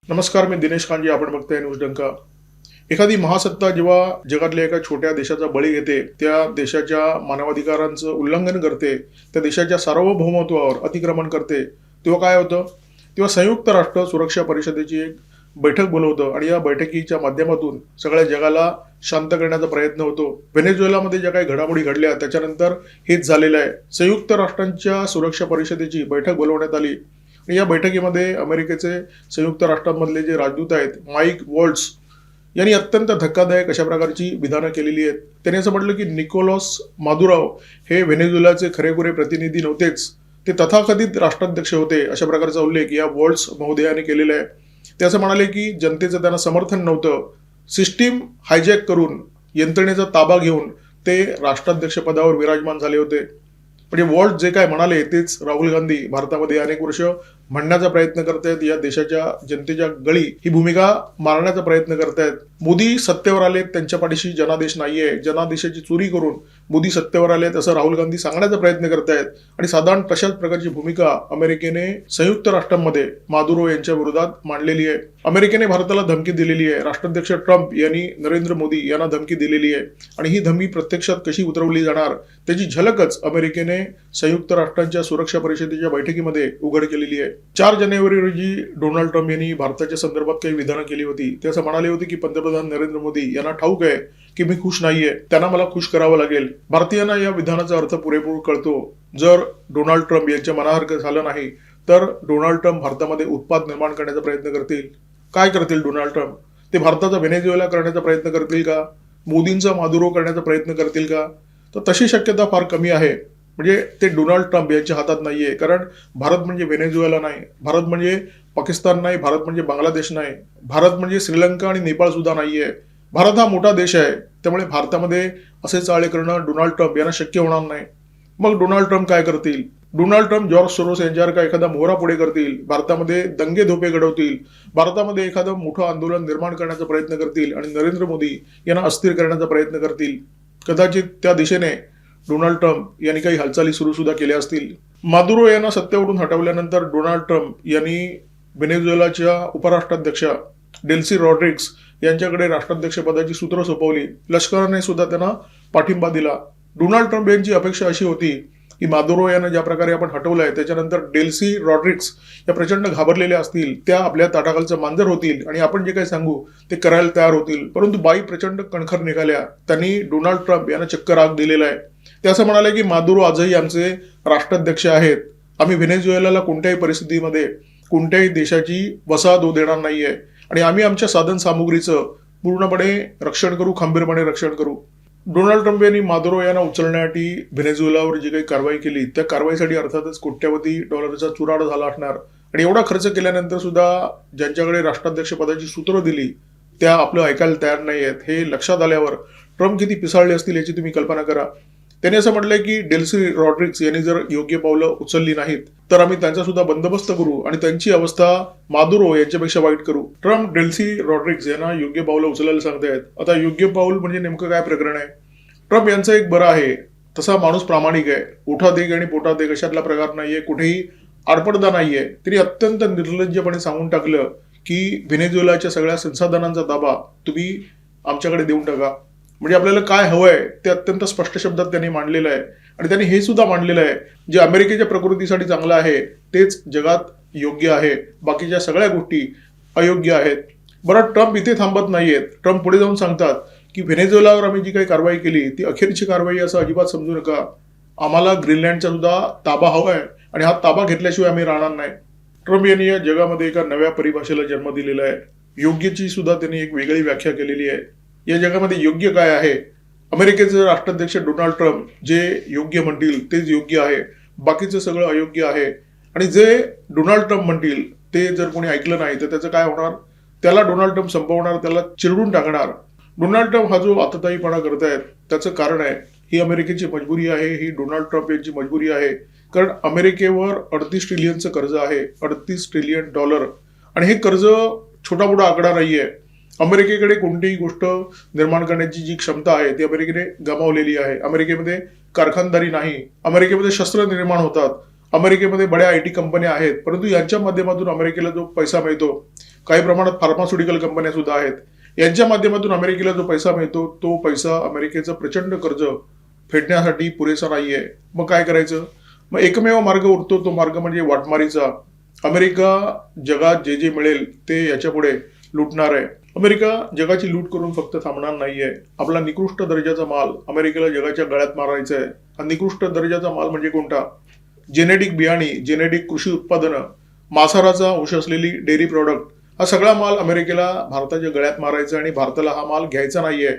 नमस्कार, मी दिनेश कांजी. आपण बघताय न्यूज डंका. एखादी महासत्ता जेव्हा जगातल्या एका छोट्या देशाचा बळी घेते, त्या देशाच्या मानवाधिकारांचं उल्लंघन करते, त्या देशाच्या सार्वभौमत्वावर अतिक्रमण करते, तेव्हा काय होतं? तेव्हा संयुक्त राष्ट्र सुरक्षा परिषदेची एक बैठक बोलवतं आणि या बैठकीच्या माध्यमातून सगळ्या जगाला शांत करण्याचा प्रयत्न होतो. व्हेनेझुएलामध्ये ज्या काही घडामोडी घडल्या त्याच्यानंतर हेच झालेलं आहे. संयुक्त राष्ट्रांच्या सुरक्षा परिषदेची बैठक बोलवण्यात आली. या बैठकीमध्ये अमेरिकेचे संयुक्त राष्ट्रांमधले जे राजदूत आहेत, माईक वॉल्ट्स यांनी अत्यंत धक्कादायक अशा प्रकारची विधानं केलेली आहेत. त्यांनी असं म्हटलं की निकोलस मादुराव हे व्हेनेझुएलाचे खरेखुरे प्रतिनिधी नव्हतेच, ते तथाकथित राष्ट्राध्यक्ष होते, अशा प्रकारचा उल्लेख या वॉल्ट्स महोदयाने केलेला आहे. ते असं म्हणाले की जनतेचं त्यांना समर्थन नव्हतं. सिस्टीम हायजॅक करून यंत्रणेचा ताबा घेऊन ते राष्ट्राध्यक्ष पदावर विराजमान झाले होते. म्हणजे वॉल्ट जे काय म्हणाले तेच राहुल गांधी भारतामध्ये अनेक वर्ष म्हणण्याचा प्रयत्न करतायत. या देशाच्या जनतेच्या गळी ही भूमिका मारण्याचा प्रयत्न करतायत. मोदी सत्तेवर आलेत, त्यांच्या पाठीशी जनादेश नाहीये, जनादेशाची चोरी करून मोदी सत्तेवर आलेत असं राहुल गांधी सांगण्याचा प्रयत्न करतायत. आणि साधारण तशाच प्रकारची भूमिका अमेरिकेने संयुक्त राष्ट्रांमध्ये मादुरो यांच्या विरोधात मांडलेली आहे. अमेरिकेने भारताला धमकी दिलेली आहे. राष्ट्राध्यक्ष ट्रम्प यांनी नरेंद्र मोदी यांना धमकी दिलेली आहे आणि ही धमकी प्रत्यक्षात कशी उतरवली जाणार त्याची झलकच अमेरिकेने संयुक्त राष्ट्रांच्या सुरक्षा परिषदेच्या बैठकीमध्ये उघड केलेली आहे. 4 जानेवारी रोजी डोनाल्ड ट्रम्प यांनी भारताच्या संदर्भात काही विधानं केली होती. ते असं म्हणाले होते की पंतप्रधान नरेंद्र मोदी यांना ठाऊक आहे की मी खुश नाहीये, त्यांना मला खुश करावं लागेल. भारतीयांना या विधानाचा अर्थ पुरेपूर कळतो. जर डोनाल्ड ट्रम्प यांच्या मनासारखं झालं नाही तर डोनाल्ड ट्रम्प भारतामध्ये उत्पाद निर्माण करण्याचा प्रयत्न करतील. काय करतील डोनाल्ड ट्रम्प? ते भारताचा व्हेनेझुएला करण्याचा प्रयत्न करतील का? मोदींचा मादुरो करण्याचा प्रयत्न करतील का? तर तशी शक्यता फार कमी आहे. म्हणजे ते डोनाल्ड ट्रम्प यांच्या हातात नाहीये. कारण भारत म्हणजे व्हेनेझुएला नाही, भारत म्हणजे पाकिस्तान नाही, भारत म्हणजे बांगलादेश नाही, भारत म्हणजे श्रीलंका आणि नेपाळ सुद्धा नाहीये. भारत हा मोठा देश आहे. त्यामुळे भारतामध्ये असे चाळे करणं डोनाल्ड ट्रम्प यांना शक्य होणार नाही. मग डोनाल्ड ट्रम्प काय करतील? डोनाल्ड ट्रम्प जॉर्ज सोरोस यांच्यासारखा एखादा मोहरा पुढे करतील, भारतामध्ये दंगे धोपे घडवतील, भारतामध्ये एखादं मोठं आंदोलन निर्माण करण्याचा प्रयत्न करतील आणि नरेंद्र मोदी यांना अस्थिर करण्याचा प्रयत्न करतील. कदाचित त्या दिशेने डोनाल्ड ट्रम्प यांनी काही हालचाली सुरू सुद्धा केल्या असतील. मादुरो यांना सत्तेवरून हटवल्यानंतर डोनाल्ड ट्रम्प यांनी व्हेनेझुएलाच्या उपराष्ट्राध्यक्ष डेल्सी रॉड्रिग्स यांच्याकडे राष्ट्राध्यक्ष पदाची सूत्र सोपवली. लष्कराने सुद्धा त्यांना पाठिंबा दिला. डोनाल्ड ट्रम्प यांची अपेक्षा अशी होती की मादुरो यांना ज्या प्रकारे आपण हटवलंय त्याच्यानंतर डेल्सी रॉड्रिग्स या प्रचंड घाबरलेल्या असतील, त्या आपल्या ताटाखालचं मांजर होतील आणि आपण जे काही सांगू ते करायला तयार होतील. परंतु बाई प्रचंड कणखर निघाल्या. त्यांनी डोनाल्ड ट्रम्प यांना चक्क राग दिलेला आहे. ते असं म्हणाले की मादुरो आजही आमचे राष्ट्राध्यक्ष आहेत. आम्ही व्हेनेझुएलाला कोणत्याही परिस्थितीमध्ये कोणत्याही देशाची वसाहत होऊ देणार नाहीये आणि आम्ही आमच्या साधन सामुग्रीचं पूर्णपणे रक्षण करू, खंबीरपणे रक्षण करू. डोनाल्ड ट्रम्प यांनी मादुरो यांना उचलण्यासाठी व्हेनेझुएलावर जी काही कारवाई केली त्या कारवाईसाठी अर्थातच कोट्यवधी डॉलरचा चुराड झाला असणार. आणि एवढा खर्च केल्यानंतर सुद्धा ज्यांच्याकडे राष्ट्राध्यक्ष पदाची सूत्र दिली त्या आपलं ऐकायला तयार नाही आहेत. हे लक्षात आल्यावर ट्रम्प किती पिसाळले असतील याची तुम्ही कल्पना करा. त्यांनी असं म्हटलंय की डेल्सी रॉड्रिग्स यांनी जर योग्य पावलं उचलली नाहीत तर आम्ही त्यांचा सुद्धा बंदोबस्त करू आणि त्यांची अवस्था मादुरो यांच्यापेक्षा वाईट करू. ट्रम्प डेल्सी रॉड्रिग्स यांना योग्य पावलं उचलायला सांगतायत. आता योग्य पाऊल म्हणजे नेमकं काय प्रकरण आहे? ट्रम्प यांचं एक बरं आहे, तसा माणूस प्रामाणिक आहे, उठात एक आणि पोटात एक अशातला प्रकार नाहीये, कुठेही आडपडदा नाहीये. तरी अत्यंत निर्लज्जपणे सांगून टाकलं की व्हेनेझुएलाच्या सगळ्या संसाधनांचा ताबा तुम्ही आमच्याकडे देऊन टाका. म्हणजे आपल्याला काय हवंय ते अत्यंत स्पष्ट शब्दात त्यांनी मांडलेलं आहे. आणि त्यांनी हे सुद्धा मांडलेलं आहे जे अमेरिकेच्या प्रकृतीसाठी चांगलं आहे तेच जगात योग्य आहे, बाकीच्या सगळ्या गोष्टी अयोग्य आहेत. बरं, ट्रम्प इथे थांबत नाहीयेत. ट्रम्प पुढे जाऊन सांगतात की व्हेनेझुएलावर आम्ही जी काही कारवाई केली ती अखेरची कारवाई असं अजिबात समजू नका. आम्हाला ग्रीनलँडचा सुद्धा ताबा हवा आहे आणि हा ताबा घेतल्याशिवाय आम्ही राहणार नाही. ट्रम्प यांनी या जगामध्ये एका नव्या परिभाषेला जन्म दिलेला आहे. योग्यची सुद्धा त्यांनी एक वेगळी व्याख्या केलेली आहे. या जगामध्ये योग्य काय आहे? अमेरिकेचे राष्ट्राध्यक्ष डोनाल्ड ट्रम्प जे योग्य म्हणतील तेच योग्य आहे, बाकीचं सगळं अयोग्य आहे. आणि जे डोनाल्ड ट्रम्प म्हणतील ते जर कोणी ऐकलं नाही तर त्याचं काय होणार? त्याला डोनाल्ड ट्रम्प संपवणार, त्याला चिरडून टाकणार. डोनाल्ड ट्रम्प हा जो आतताईपणा करतायत त्याचं कारण आहे ही अमेरिकेची मजबुरी आहे, ही डोनाल्ड ट्रम्प यांची मजबुरी आहे. कारण अमेरिकेवर 38 ट्रिलियनचं कर्ज आहे, 38 ट्रिलियन डॉलर. आणि हे कर्ज छोटा मोठा आकडा नाहीये. अमेरिकेकडे कोणतीही गोष्ट निर्माण करण्याची जी क्षमता आहे ती अमेरिकेने गमावलेली आहे. अमेरिकेमध्ये कारखानदारी नाही, अमेरिकेमध्ये शस्त्र निर्माण होतात, अमेरिकेमध्ये बड्या IT कंपन्या आहेत, परंतु यांच्या माध्यमातून अमेरिकेला जो पैसा मिळतो, काही प्रमाणात फार्मास्युटिकल कंपन्या सुद्धा आहेत, यांच्या माध्यमातून अमेरिकेला जो पैसा मिळतो तो पैसा अमेरिकेचं प्रचंड कर्ज फेडण्यासाठी पुरेसा नाहीये. मग काय करायचं? मग एकमेव मार्ग उरतो, तो मार्ग म्हणजे वाटमारीचा. अमेरिका जगात जे जे मिळेल ते याच्या पुढे लुटणार आहे. अमेरिका जगाची लूट करून फक्त थांबणार नाहीये. आपला निकृष्ट दर्जाचा माल अमेरिकेला जगाच्या गळ्यात मारायचा आहे. हा निकृष्ट दर्जाचा माल म्हणजे कोणता? जेनेटिक बियाणी, जेनेटिक कृषी उत्पादनं, मांसाहाराचा अंश असलेली डेअरी प्रॉडक्ट, हा सगळा माल अमेरिकेला भारताच्या गळ्यात मारायचा आणि भारताला हा माल घ्यायचा नाहीये.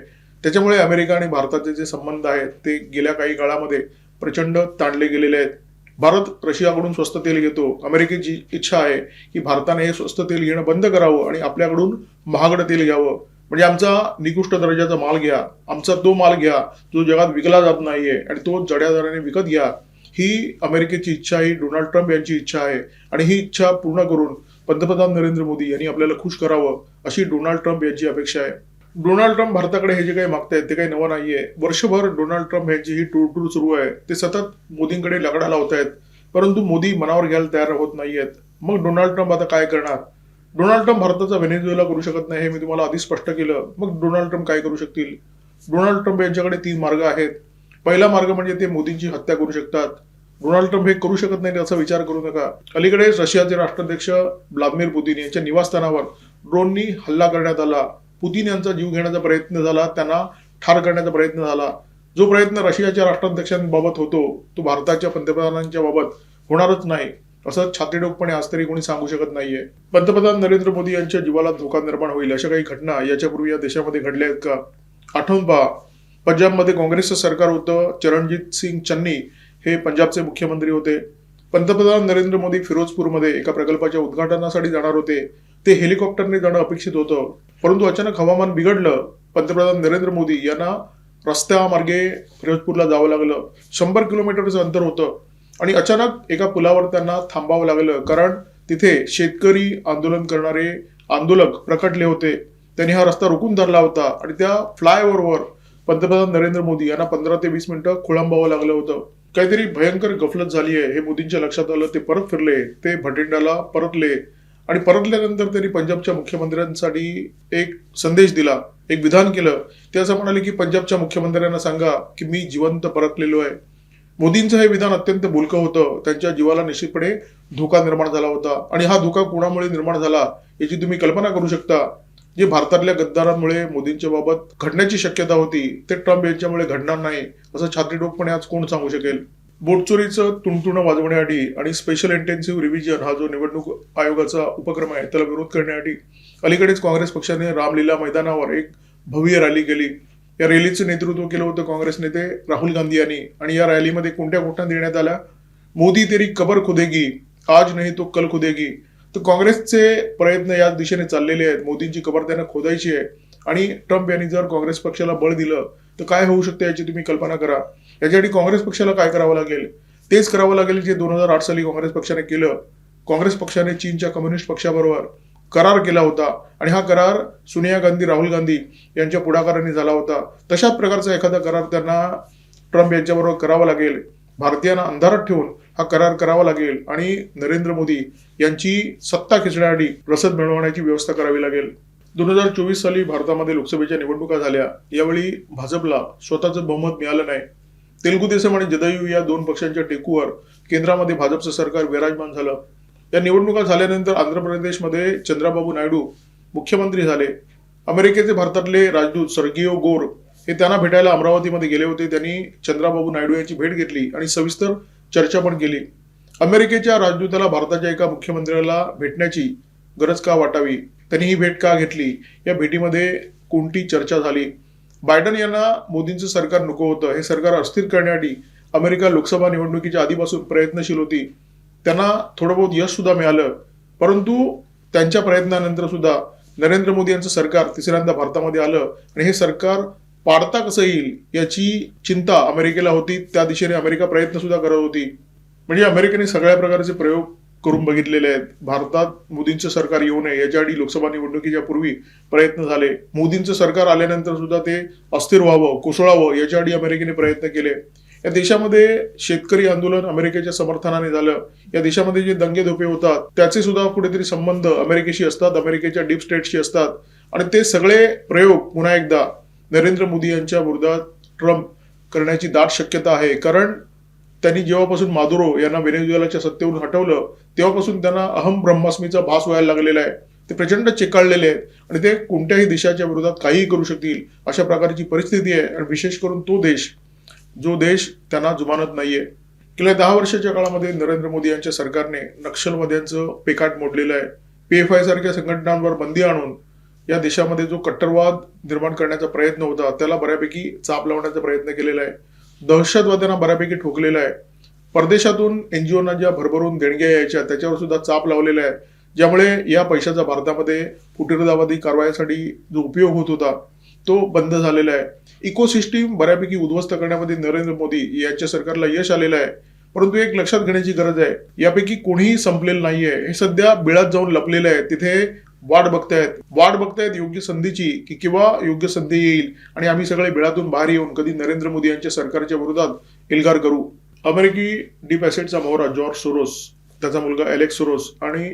त्याच्यामुळे अमेरिका आणि भारताचे जे संबंध आहेत ते गेल्या काही काळामध्ये प्रचंड ताणले गेलेले आहेत. भारत रशियाकडून स्वस्त तेल घेतो. अमेरिकेची इच्छा आहे की भारताने हे स्वस्त तेल घेणं बंद करावं आणि आपल्याकडून महागडं तेल घ्यावं. म्हणजे आमचा निकृष्ट दर्जाचा माल घ्या, आमचा तो माल घ्या जो जगात विकला जात नाहीये आणि तो चढ्या दराने विकत घ्या. ही अमेरिकेची इच्छा आहे, डोनाल्ड ट्रम्प यांची इच्छा आहे आणि ही इच्छा पूर्ण करून पंतप्रधान नरेंद्र मोदी यांनी आपल्याला खुश करावं अशी डोनाल्ड ट्रम्प यांची अपेक्षा आहे. डोनाल्ड ट्रम्प भारताकडे हे जे काही मागतायत ते काही नवं नाहीये. वर्षभर डोनाल्ड ट्रम्प यांची ही टूर सुरू आहे. ते सतत मोदींकडे लगडा लावतायत, परंतु मोदी मनावर घ्यायला तयार होत नाहीयेत. मग डोनाल्ड ट्रम्प आता काय करणार? डोनाल्ड ट्रम्प भारताचा व्हेनेझुएला करू शकत नाही, हे मी तुम्हाला आधी स्पष्ट केलं. मग डोनाल्ड ट्रम्प काय करू शकतील? डोनाल्ड ट्रम्प यांच्याकडे 3 मार्ग आहेत. पहिला मार्ग म्हणजे ते मोदींची हत्या करू शकतात. डोनाल्ड ट्रम्प हे करू शकत नाही याचा विचार करू नका. अलीकडेच रशियाचे राष्ट्राध्यक्ष व्लादिमीर पुतीन यांच्या निवासस्थानावर ड्रोननी हल्ला करण्यात आला. पुतीन यांचा जीव घेण्याचा प्रयत्न झाला, त्यांना ठार करण्याचा प्रयत्न झाला. जो प्रयत्न रशियाच्या राष्ट्राध्यक्षांबाबत होतो तो भारताच्या पंतप्रधानांच्या बाबत होणारच नाही असं छातीडोकपणे आज तरी कोणी सांगू शकत नाहीये. पंतप्रधान नरेंद्र मोदी यांच्या जीवाला धोका निर्माण होईल अशा काही घटना याच्यापूर्वी या देशामध्ये घडल्या आहेत का? आठवून पहा. पंजाबमध्ये काँग्रेसचं सरकार होतं. चरणजीत सिंग चन्नी हे पंजाबचे मुख्यमंत्री होते. पंतप्रधान नरेंद्र मोदी फिरोजपूरमध्ये एका प्रकल्पाच्या उद्घाटनासाठी जाणार होते. ते हेलिकॉप्टरने जाणं अपेक्षित होतं, परंतु अचानक हवामान बिघडलं. पंतप्रधान नरेंद्र मोदी यांना रस्त्यामार्गे फिरोजपूरला जावं लागलं. 100 किलोमीटरचं अंतर होतं आणि अचानक एका पुलावर त्यांना थांबावं लागलं, कारण तिथे शेतकरी आंदोलन करणारे आंदोलक प्रकटले होते. त्यांनी हा रस्ता रोखून धरला होता आणि त्या फ्लायओव्हरवर पंतप्रधान नरेंद्र मोदी यांना 15 ते 20 मिनिटं खोळंबावं लागलं होतं. काहीतरी भयंकर गफलत झाली आहे हे मोदींच्या लक्षात आलं. ते परत फिरले, ते भटिंडाला परतले आणि परतल्यानंतर त्यांनी पंजाबच्या मुख्यमंत्र्यांसाठी एक संदेश दिला, एक विधान केलं. ते असं म्हणाले की पंजाबच्या मुख्यमंत्र्यांना सांगा की मी जिवंत परतलेलो आहे. मोदींचं हे विधान अत्यंत बोलकं होतं. त्यांच्या जीवाला निश्चितपणे धोका निर्माण झाला होता आणि हा धोका कोणामुळे निर्माण झाला याची तुम्ही कल्पना करू शकता. जे भारतातल्या गद्दारांमुळे मोदींच्या बाबत घडण्याची शक्यता होती ते ट्रम्प यांच्यामुळे घडणार नाही असं छातीडोकपणे आज कोण सांगू शकेल? बोटचोरीचं तुणतुणं वाजवण्यासाठी आणि स्पेशल इंटेन्सिव्ह रिव्हिजन हा जो निवडणूक आयोगाचा उपक्रम आहे त्याला विरोध करण्यासाठी अलीकडेच काँग्रेस पक्षाने रामलीला मैदानावर एक भव्य रॅली केली. या रॅलीचं नेतृत्व केलं होतं काँग्रेस नेते राहुल गांधी यांनी आणि या रॅलीमध्ये कोणत्या घोषणा देण्यात आल्या? मोदी तेरी कबर खुदेगी, आज नाही तो कल खुदेगी. तर काँग्रेसचे प्रयत्न याच दिशेने चाललेले आहेत. मोदींची कबर त्यांना खोदायची आहे आणि ट्रम्प यांनी जर काँग्रेस पक्षाला बळ दिलं तर काय होऊ शकते याची तुम्ही कल्पना करा. याच्यासाठी काँग्रेस पक्षाला काय करावं लागेल? तेच करावं लागेल जे 2008 साली काँग्रेस पक्षाने केलं. काँग्रेस पक्षाने चीनच्या कम्युनिस्ट पक्षाबरोबर करार केला होता आणि हा करार सोनिया गांधी, राहुल गांधी यांच्या पुढाकाराने झाला होता. तशाच प्रकारचा एखादा करार त्यांना ट्रम्प यांच्याबरोबर करावा लागेल. भारतीयांना अंधारात ठेवून हा करार करावा लागेल आणि नरेंद्र मोदी यांची सत्ता खेचण्यासाठी रसद मिळवण्याची व्यवस्था करावी लागेल. 2024 साली भारतामध्ये लोकसभेच्या निवडणुका झाल्या. यावेळी भाजपला स्वतःचं बहुमत मिळालं नाही. तेलुगू देसम आणि जदयू या 2 पक्षांच्या टेकूवर केंद्रामध्ये भाजपचं सरकार विराजमान झालं. या निवडणुका झाल्यानंतर आंध्र प्रदेशमध्ये चंद्राबाबू नायडू मुख्यमंत्री झाले. अमेरिकेचे भारतातले राजदूत सर्गिओ गोर हे त्यांना भेटायला अमरावतीमध्ये गेले होते. त्यांनी चंद्राबाबू नायडू यांची भेट घेतली आणि सविस्तर चर्चा पण केली. अमेरिकेच्या राजदूताला भारताच्या एका मुख्यमंत्र्याला भेटण्याची गरज का वाटावी, त्यांनी ही भेट का घेतली, या भेटीमध्ये कोणती चर्चा झाली? बायडन यांना मोदींचं सरकार नको होतं. हे सरकार अस्थिर करण्यासाठी अमेरिका लोकसभा निवडणुकीच्या आधीपासून प्रयत्नशील होती. त्यांना थोडं बहुत यश सुद्धा मिळालं, परंतु त्यांच्या प्रयत्नानंतर सुद्धा नरेंद्र मोदी यांचं सरकार तिसऱ्यांदा भारतामध्ये आलं आणि हे सरकार पाडता कसं येईल याची चिंता अमेरिकेला होती. त्या दिशेने अमेरिका प्रयत्न सुद्धा करत होती. म्हणजे अमेरिकेने सगळ्या प्रकारचे प्रयोग करून बघितलेले आहेत. भारतात मोदींचं सरकार येऊ नये याच्यासाठी लोकसभा निवडणुकीच्या पूर्वी प्रयत्न झाले. मोदींचं सरकार आल्यानंतर सुद्धा ते अस्थिर व्हावं, कोसळावं याच्यासाठी अमेरिकेने प्रयत्न केले. या देशामध्ये शेतकरी आंदोलन अमेरिकेच्या समर्थनाने झालं. या देशामध्ये जे दंगेधोपे होतात त्याचे सुद्धा कुठेतरी संबंध अमेरिकेशी असतात, अमेरिकेच्या डीप स्टेटशी असतात. आणि ते सगळे प्रयोग पुन्हा एकदा नरेंद्र मोदी यांच्या विरोधात ट्रम्प करण्याची दाट शक्यता आहे. कारण त्यांनी जेव्हापासून मादुरो यांना व्हेनेझुएलाच्या सत्तेवरून हटवलं तेव्हापासून त्यांना अहम ब्रह्मास्मीचा भास व्हायला लागलेला आहे. ते प्रचंड चिकाळलेले आहेत आणि ते कोणत्याही देशाच्या विरोधात काहीही करू शकतील अशा प्रकारची परिस्थिती आहे. आणि विशेष करून तो देश जो देश त्यांना जुमानत नाहीये. गेल्या 10 वर्षाच्या काळामध्ये नरेंद्र मोदी यांच्या सरकारने नक्षलवाद्यांचं पेकाट मोडलेलं आहे. PFI सारख्या संघटनांवर बंदी आणून या देशामध्ये जो कट्टरवाद निर्माण करण्याचा प्रयत्न होता त्याला बऱ्यापैकी चाप लावण्याचा प्रयत्न केलेला आहे. दहशतवाद्यांना बऱ्यापैकी ठोकलेला आहे. परदेशातून NGOना ज्या भरभरून देणग्या यायच्या त्याच्यावर सुद्धा चाप लावलेला आहे, ज्यामुळे या पैशाचा भारतामध्ये फुटीरतावादी कारवाईसाठी जो उपयोग होत होता तो बंद झालेला आहे. इकोसिस्टीम बऱ्यापैकी उद्ध्वस्त करण्यामध्ये नरेंद्र मोदी यांच्या सरकारला यश आलेलं आहे. परंतु एक लक्षात घेण्याची गरज आहे, यापैकी कोणीही संपलेलं नाहीये. हे सध्या बिळात जाऊन लपलेलं आहे. तिथे वाट बघतायत योग्य संधीची की केव्हा योग्य संधी येईल आणि आम्ही सगळे बिळातून बाहेर येऊन कधी नरेंद्र मोदी यांच्या सरकारच्या विरोधात एल्गार करू. अमेरिकी डीप ॲसेटचा मोहरा जॉर्ज सोरोस, त्याचा मुलगा एलेक्स सोरोस आणि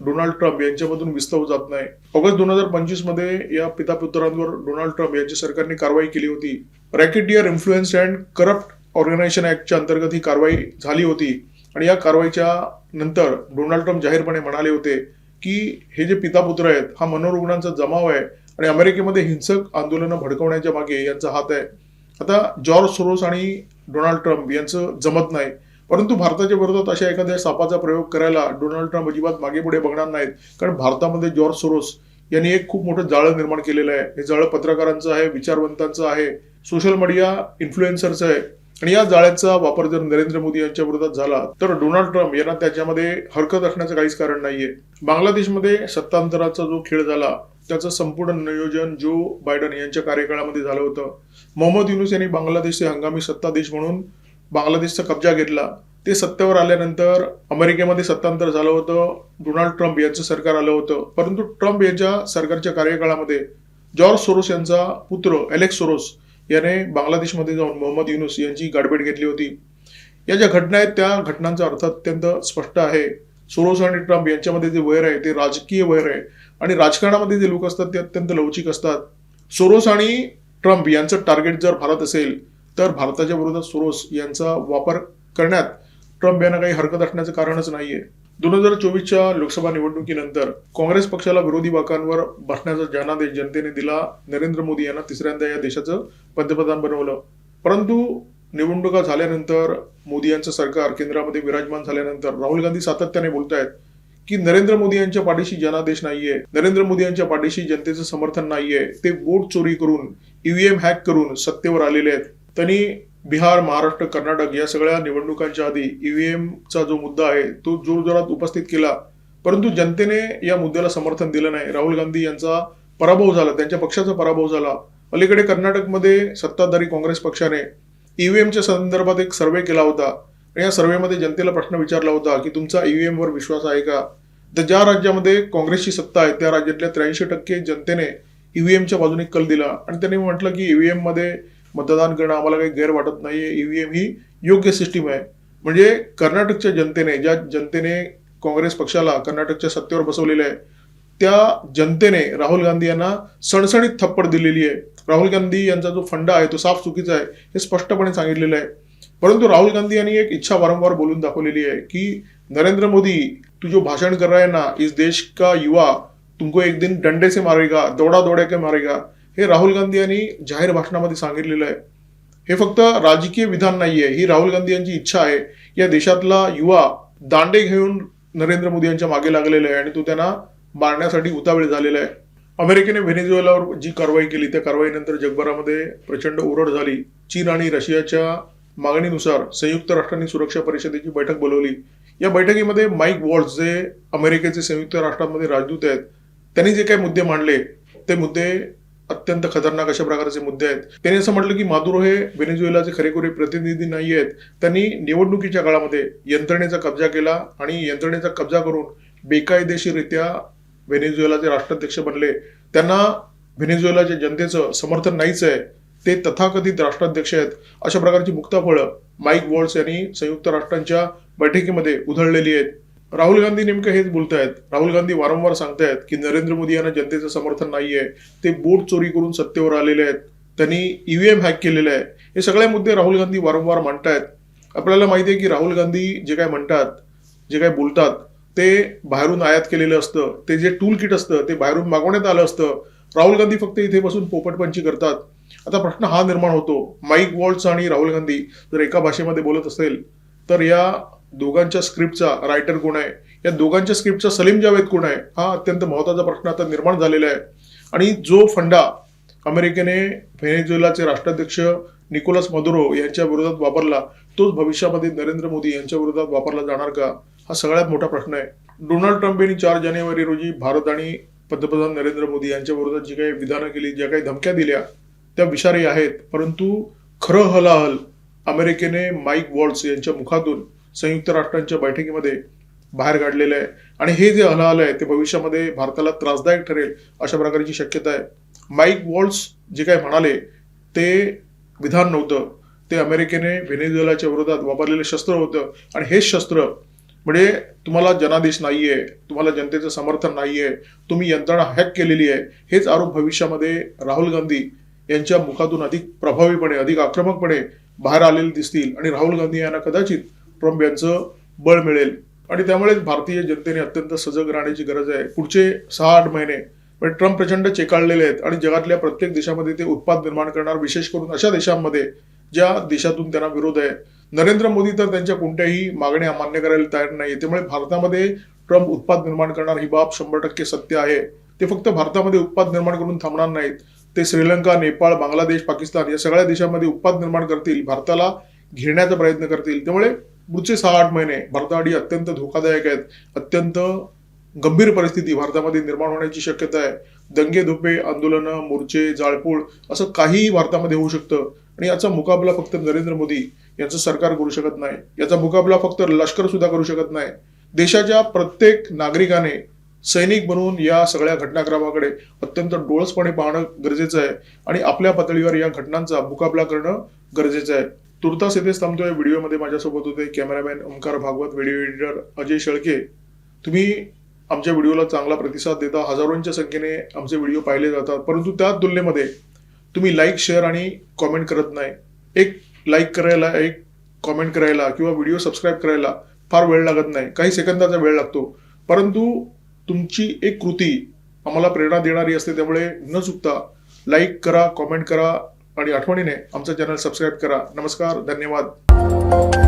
डोनाल्ड ट्रम्प यांच्यामधून विस्तव जात नाही. ऑगस्ट 2025 मध्ये या पितापुत्रांवर डोनाल्ड ट्रम्प यांच्या सरकारने कारवाई केली होती. रॅकेटियर इन्फ्लुएन्स अँड करप्ट ऑर्गनायझेशन ऍक्टच्या अंतर्गत ही कारवाई झाली होती. आणि या कारवाईच्या नंतर डोनाल्ड ट्रम्प जाहीरपणे म्हणाले होते की हे जे पितापुत्र आहेत हा मनोरुग्णांचा जमाव आहे आणि अमेरिकेमध्ये हिंसक आंदोलनं भडकवण्याच्या मागे यांचा हात आहे. आता जॉर्ज सोरोस आणि डोनाल्ड ट्रम्प यांचं जमत नाही, परंतु भारताच्या विरोधात अशा एखाद्या सापाचा प्रयोग करायला डोनाल्ड ट्रम्प अजिबात मागे पुढे बघणार नाहीत. कारण भारतामध्ये जॉर्ज सोरोस यांनी एक खूप मोठं जाळं निर्माण केलेलं आहे. हे जाळं पत्रकारांचं आहे, विचारवंतांचं आहे, सोशल मीडिया इन्फ्लुएन्सरचं आहे. आणि या जाळ्याचा वापर जर नरेंद्र मोदी यांच्या विरोधात झाला तर डोनाल्ड ट्रम्प यांना त्याच्यामध्ये हरकत असण्याचं काहीच कारण नाहीये. बांगलादेशमध्ये सत्तांतराचा जो खेळ झाला त्याचं संपूर्ण नियोजन जो बायडन यांच्या कार्यकाळामध्ये झालं होतं. मोहम्मद युनूस यांनी बांगलादेशचे हंगामी सत्ताधीश म्हणून बांगलादेशचा कब्जा घेतला. ते सत्तेवर आल्यानंतर अमेरिकेमध्ये सत्तांतर झालं होतं. डोनाल्ड ट्रम्प यांचं सरकार आलं होतं. परंतु ट्रम्प यांच्या सरकारच्या कार्यकाळामध्ये जॉर्ज सोरोस यांचा पुत्र एलेक्स सोरोस याने बांगलादेशमध्ये जाऊन मोहम्मद युनूस यांची गाठभेट घेतली होती. या ज्या घटना आहेत त्या घटनांचा अर्थ अत्यंत स्पष्ट आहे. सोरोस आणि ट्रम्प यांच्यामध्ये जे वैर आहे ते राजकीय वैर आहे आणि राजकारणामध्ये जे लोक असतात ते अत्यंत लवचिक असतात. सोरोस आणि ट्रम्प यांचं टार्गेट जर भारत असेल तर भारताच्या विरोधात सोरोस यांचा वापर करण्यात ट्रम्प यांना काही हरकत असण्याचं कारणच नाहीये. 2024च्या लोकसभा निवडणुकीनंतर काँग्रेस पक्षाला विरोधी बाकांवर बसण्याचा जनादेश जनतेने दिला. नरेंद्र मोदी यांना तिसऱ्यांदा या देशाचं पंतप्रधान बनवलं. परंतु निवडणुका झाल्यानंतर मोदी यांचं सरकार केंद्रामध्ये विराजमान झाल्यानंतर राहुल गांधी सातत्याने बोलतायत की नरेंद्र मोदी यांच्या पाठीशी जनादेश नाहीये, नरेंद्र मोदी यांच्या पाठीशी जनतेचं समर्थन नाहीये. ते वोट चोरी करून EVM हॅक करून सत्तेवर आलेले आहेत. त्यांनी बिहार, महाराष्ट्र, कर्नाटक या सगळ्या निवडणुकांच्या आधी EVMचा जो मुद्दा आहे तो जोरजोरात उपस्थित केला. परंतु जनतेने या मुद्द्याला समर्थन दिलं नाही. राहुल गांधी यांचा पराभव झाला, त्यांच्या पक्षाचा पराभव झाला. अलीकडे कर्नाटकमध्ये सत्ताधारी काँग्रेस पक्षाने EVMच्या संदर्भात एक सर्वे केला होता आणि या सर्वेमध्ये जनतेला प्रश्न विचारला होता की तुमचा EVM वर विश्वास आहे का. तर ज्या राज्यामध्ये काँग्रेसची सत्ता आहे त्या राज्यातल्या 83% जनतेने EVMच्या बाजूने कल दिला आणि त्यांनी म्हटलं की EVM मध्ये मतदान करणं आम्हाला काही गैर वाटत नाहीये, EVM ही योग्य सिस्टीम आहे. म्हणजे कर्नाटकच्या जनतेने, ज्या जनतेने काँग्रेस पक्षाला कर्नाटकच्या सत्तेवर बसवलेलं आहे त्या जनतेने राहुल गांधी यांना सणसणीत थप्पड दिलेली आहे. राहुल गांधी यांचा जो फंडा आहे तो साफ चुकीचा आहे हे स्पष्टपणे सांगितलेलं आहे. परंतु राहुल गांधी यांनी एक इच्छा वारंवार बोलून दाखवलेली आहे की नरेंद्र मोदी तू जो भाषण कर रहा है ना, इस देश का युवा तुमको एक दिन डंडे से मारेगा, दौड़ा दौड़ा के मारेगा, हे राहुल गांधी यांनी जाहीर भाषणामध्ये सांगितलेलं आहे. हे फक्त राजकीय विधान नाहीये, ही राहुल गांधी यांची इच्छा आहे. या देशातला युवा दांडे घेऊन नरेंद्र मोदी यांच्या मागे लागलेला आहे आणि तो त्यांना मारण्यासाठी उतावीळ झालेला आहे. अमेरिकेने व्हेनेझुएलावर जी कारवाई केली त्या कारवाईनंतर जगभरामध्ये प्रचंड ओरड झाली. चीन आणि रशियाच्या मागणीनुसार संयुक्त राष्ट्रांनी सुरक्षा परिषदेची बैठक बोलवली. या बैठकीमध्ये माईक वॉल्ट्झ जे अमेरिकेचे संयुक्त राष्ट्रांमध्ये राजदूत आहेत त्यांनी जे काही मुद्दे मांडले ते मुद्दे अत्यंत खतरनाक अशा प्रकारचे मुद्दे आहेत. त्यांनी असं म्हटलं की मादुरो हे व्हेनेझुएलाचे खरेखुरे प्रतिनिधी नाही आहेत. त्यांनी निवडणुकीच्या काळामध्ये यंत्रणेचा कब्जा केला आणि यंत्रणेचा कब्जा करून बेकायदेशीररित्या व्हेनेझुएलाचे राष्ट्राध्यक्ष बनले. त्यांना व्हेनेझुएलाच्या जनतेचं समर्थन नाहीच आहे, ते तथाकथित राष्ट्राध्यक्ष आहेत अशा प्रकारची मुक्ताफळं माईक वॉल्स यांनी संयुक्त राष्ट्रांच्या बैठकीमध्ये उधळलेली आहेत. राहुल गांधी नेमकं हेच बोलतायत. राहुल गांधी वारंवार सांगतायत की नरेंद्र मोदी यांना जनतेचं समर्थन नाहीये, ते बोट चोरी करून सत्तेवर आलेले आहेत, त्यांनी ईव्हीएम हॅक केलेलं आहे. हे सगळे मुद्दे राहुल गांधी वारंवार मांडतायत. आपल्याला माहिती आहे की राहुल गांधी जे काय म्हणतात, जे काय बोलतात ते बाहेरून आयात केलेलं असतं. ते जे टूल किट असतं ते बाहेरून मागवण्यात आलं असतं. राहुल गांधी फक्त इथे बसून पोपटपंची करतात. आता प्रश्न हा निर्माण होतो, माईक वॉल्स आणि राहुल गांधी जर एका भाषेमध्ये बोलत असेल तर या दोघांच्या स्क्रिप्टचा रायटर कोण आहे, या दोघांच्या स्क्रिप्टचा सलीम जावेद कोण आहे, हा अत्यंत महत्वाचा प्रश्न आता निर्माण झालेला आहे. आणि जो फंडा अमेरिकेने व्हेनेझुएलाचे राष्ट्राध्यक्ष निकोलस मदुरो यांच्या विरोधात वापरला, तोच भविष्यामध्ये नरेंद्र मोदी यांच्या विरोधात वापरला जाणार का, हा सगळ्यात मोठा प्रश्न आहे. डोनाल्ड ट्रम्प यांनी 4 जानेवारी रोजी भारत आणि पंतप्रधान नरेंद्र मोदी यांच्या विरोधात जी काही विधानं केली, ज्या काही धमक्या दिल्या, त्या विषारी आहेत. परंतु खरं हलाहल अमेरिकेने माईक वॉल्स यांच्या मुखातून संयुक्त राष्ट्रांच्या बैठकीमध्ये बाहेर काढलेलं आहे. आणि हे जे हलाहल आहे ते भविष्यामध्ये भारताला त्रासदायक ठरेल अशा प्रकारची शक्यता आहे. माईक वॉल्स जे काय म्हणाले ते विधान नव्हतं, ते अमेरिकेने व्हेनेझुएलाच्या विरोधात वापरलेलं शस्त्र होतं. आणि हेच शस्त्र म्हणजे तुम्हाला जनादेश नाहीये, तुम्हाला जनतेचं समर्थन नाहीये, तुम्ही यंत्रणा हॅक केलेली आहे, हेच आरोप भविष्यामध्ये राहुल गांधी यांच्या मुखातून अधिक प्रभावीपणे, अधिक आक्रमकपणे बाहेर आलेले दिसतील. आणि राहुल गांधी यांना कदाचित ट्रम्प यांचं बळ मिळेल. आणि त्यामुळे भारतीय जनतेने अत्यंत सजग राहण्याची गरज आहे. पुढचे 6-8 महिने म्हणजे ट्रम्प प्रचंड चेकाळलेले आहेत आणि जगातल्या प्रत्येक देशामध्ये ते उत्पाद निर्माण करणार, विशेष करून अशा देशांमध्ये ज्या देशातून त्यांना विरोध आहे. नरेंद्र मोदी तर त्यांच्या कोणत्याही मागण्या मान्य करायला तयार नाही. त्यामुळे भारतामध्ये ट्रम्प उत्पाद निर्माण करणार ही बाब 100% सत्य आहे. ते फक्त भारतामध्ये उत्पाद निर्माण करून थांबणार नाहीत, ते श्रीलंका, नेपाळ, बांगलादेश, पाकिस्तान या सगळ्या देशांमध्ये उत्पाद निर्माण करतील, भारताला घेण्याचा प्रयत्न करतील. त्यामुळे पुढचे 6-8 महिने भारतासाठी अत्यंत धोकादायक आहेत. अत्यंत गंभीर परिस्थिती भारतामध्ये निर्माण होण्याची शक्यता आहे. दंगे धोपे, आंदोलनं, मोर्चे, जाळपोळ असं काहीही भारतामध्ये होऊ शकतं. आणि याचा मुकाबला फक्त नरेंद्र मोदी यांचं सरकार करू शकत नाही, याचा मुकाबला फक्त लष्कर सुद्धा करू शकत नाही. देशाच्या प्रत्येक नागरिकाने सैनिक बनवून या सगळ्या घटनाक्रमाकडे अत्यंत डोळसपणे पाहणं गरजेचं आहे आणि आपल्या पातळीवर या घटनांचा मुकाबला करणं गरजेचं आहे. तुर्तास येथेच थांबतोय. व्हिडिओमध्ये माझ्यासोबत होते cameraman Omkar Bhagwat, video editor Ajay Shelke. तुम्ही आमच्या व्हिडिओला चांगला प्रतिसाद देता, हजारोंच्या संख्येने आमचे व्हिडिओ पाहिले जातात, परंतु त्या तुलनेमध्ये तुम्ही लाईक, शेअर आणि कॉमेंट करत नाही. एक लाईक करायला, एक कॉमेंट करायला किंवा व्हिडिओ सबस्क्राईब करायला फार वेळ लागत नाही, काही सेकंदाचा वेळ लागतो, परंतु तुमची एक कृती आम्हाला प्रेरणा देणारी असते. त्यामुळे न चुकता लाईक करा, कॉमेंट करा आणि आठवणीने आमचं चॅनल सबस्क्राईब करा. नमस्कार, धन्यवाद.